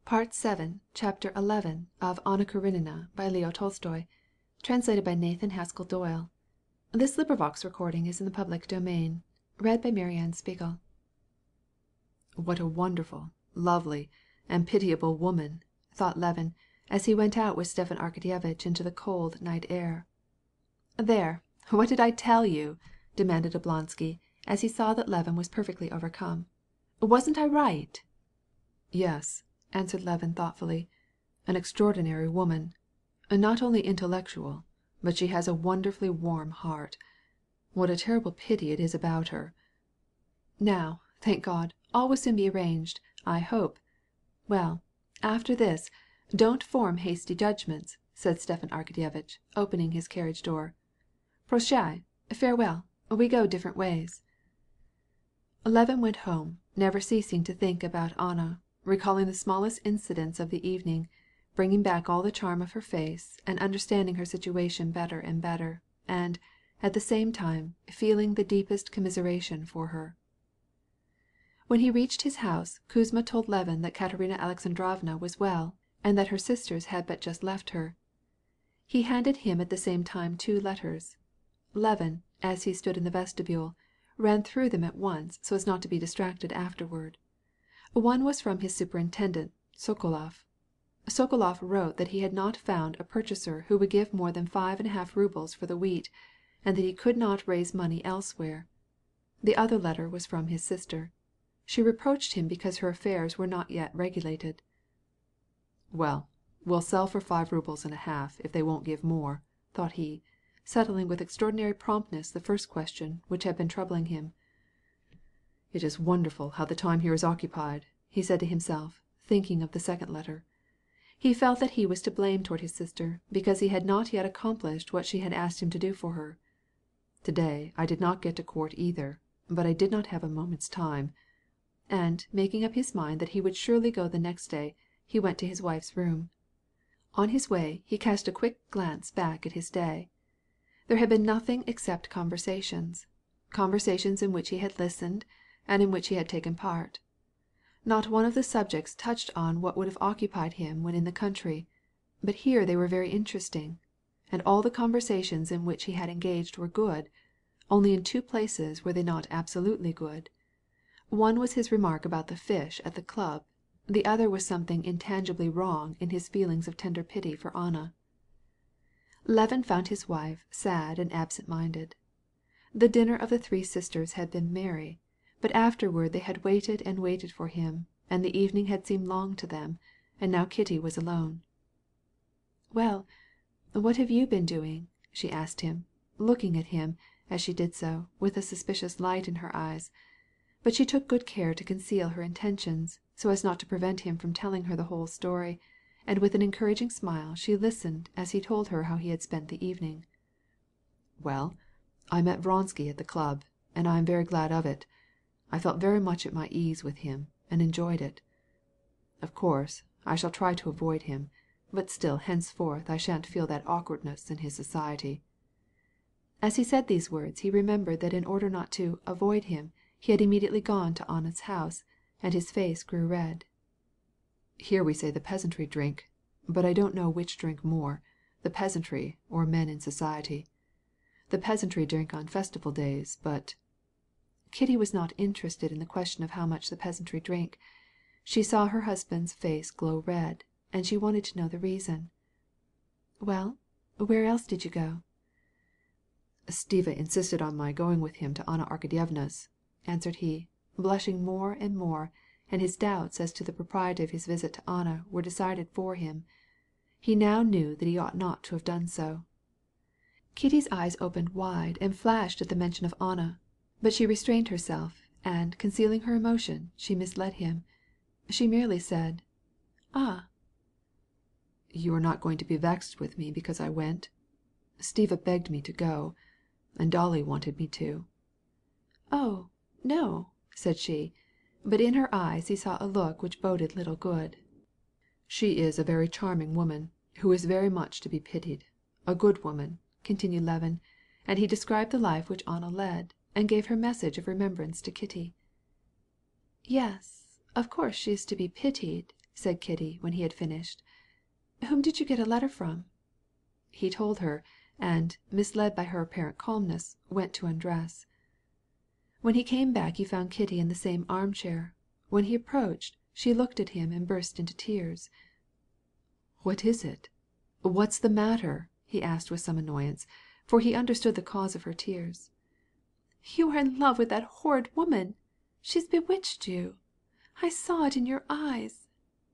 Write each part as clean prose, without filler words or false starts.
Part 7, Chapter 11 of Anna Karenina by Leo Tolstoy. Translated by Nathan Haskell Doyle. This recording is in the public domain. Read by Marianne Spiegel. "What a wonderful, lovely, and pitiable woman," thought Levin, as he went out with Stepan Arkadyevitch into the cold night air. "There, what did I tell you?" demanded Oblonsky, as he saw that Levin was perfectly overcome. "Wasn't I right?" "Yes," answered Levin thoughtfully. "An extraordinary woman. Not only intellectual, but she has a wonderfully warm heart. What a terrible pity it is about her." "Now, thank God, all will soon be arranged, I hope. Well, after this, don't form hasty judgments," said Stepan Arkadyevitch, opening his carriage door. "Prощai, farewell, we go different ways." Levin went home, never ceasing to think about Anna, recalling the smallest incidents of the evening, bringing back all the charm of her face, and understanding her situation better and better, and, at the same time, feeling the deepest commiseration for her. When he reached his house, Kuzma told Levin that Katerina Alexandrovna was well, and that her sisters had but just left her. He handed him at the same time 2 letters. Levin, as he stood in the vestibule, ran through them at once so as not to be distracted afterward. One was from his superintendent, Sokolov. Sokolov wrote that he had not found a purchaser who would give more than 5.5 rubles for the wheat, and that he could not raise money elsewhere. The other letter was from his sister. She reproached him because her affairs were not yet regulated. "Well, we'll sell for 5.5 rubles if they won't give more," thought he, settling with extraordinary promptness the first question which had been troubling him. "It is wonderful how the time here is occupied," he said to himself, thinking of the second letter. He felt that he was to blame toward his sister because he had not yet accomplished what she had asked him to do for her. "Today I did not get to court either, but I did not have a moment's time." And, making up his mind that he would surely go the next day, he went to his wife's room. On his way he cast a quick glance back at his day. There had been nothing except conversations in which he had listened and in which he had taken part. Not one of the subjects touched on what would have occupied him when in the country, but here they were very interesting, and all the conversations in which he had engaged were good, only in 2 places were they not absolutely good. One was his remark about the fish at the club, the other was something intangibly wrong in his feelings of tender pity for Anna. Levin found his wife sad and absent-minded. The dinner of the 3 sisters had been merry, but afterward they had waited and waited for him, and the evening had seemed long to them, and now Kitty was alone. "Well, what have you been doing?" she asked him, looking at him, as she did so, with a suspicious light in her eyes. But she took good care to conceal her intentions, so as not to prevent him from telling her the whole story, and with an encouraging smile she listened as he told her how he had spent the evening. "Well, I met Vronsky at the club, and I am very glad of it. I felt very much at my ease with him, and enjoyed it. Of course, I shall try to avoid him, but still henceforth I shan't feel that awkwardness in his society." As he said these words he remembered that in order not to avoid him he had immediately gone to Anna's house, and his face grew red. "Here we say the peasantry drink, but I don't know which drink more, the peasantry or men in society. The peasantry drink on festival days, but—" Kitty was not interested in the question of how much the peasantry drank. She saw her husband's face glow red, and she wanted to know the reason. "Well, where else did you go?" "Stiva insisted on my going with him to Anna Arkadyevna's," answered he, blushing more and more, and his doubts as to the propriety of his visit to Anna were decided for him. He now knew that he ought not to have done so. Kitty's eyes opened wide and flashed at the mention of Anna, but she restrained herself, and, concealing her emotion, she misled him. She merely said, "Ah!" "You are not going to be vexed with me because I went? Stiva begged me to go, and Dolly wanted me to." "Oh, no," said she, but in her eyes he saw a look which boded little good. "She is a very charming woman, who is very much to be pitied. A good woman," continued Levin, and he described the life which Anna led, and gave her message of remembrance to Kitty. "Yes, of course she is to be pitied," said Kitty when he had finished. "Whom did you get a letter from?" He told her, and, misled by her apparent calmness, went to undress. When he came back he found Kitty in the same armchair. When he approached, she looked at him and burst into tears. "What is it? What's the matter?" he asked with some annoyance, for he understood the cause of her tears. "You are in love with that horrid woman. She's bewitched you. I saw it in your eyes.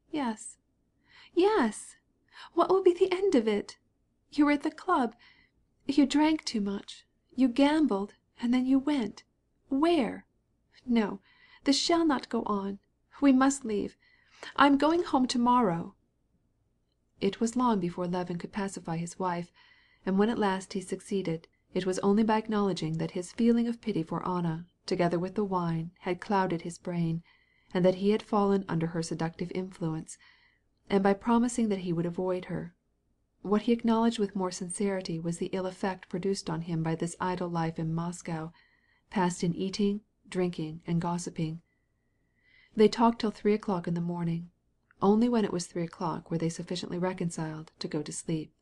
Yes, yes. What will be the end of it? You were at the club. You drank too much. You gambled, and then you went. Where? No, this shall not go on. We must leave. I'm going home to-morrow." It was long before Levin could pacify his wife, and when at last he succeeded, it was only by acknowledging that his feeling of pity for Anna, together with the wine, had clouded his brain, and that he had fallen under her seductive influence, and by promising that he would avoid her. What he acknowledged with more sincerity was the ill effect produced on him by this idle life in Moscow, passed in eating, drinking, and gossiping. They talked till 3 o'clock in the morning. Only when it was 3 o'clock were they sufficiently reconciled to go to sleep.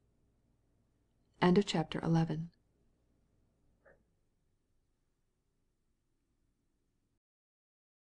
Chapter 12.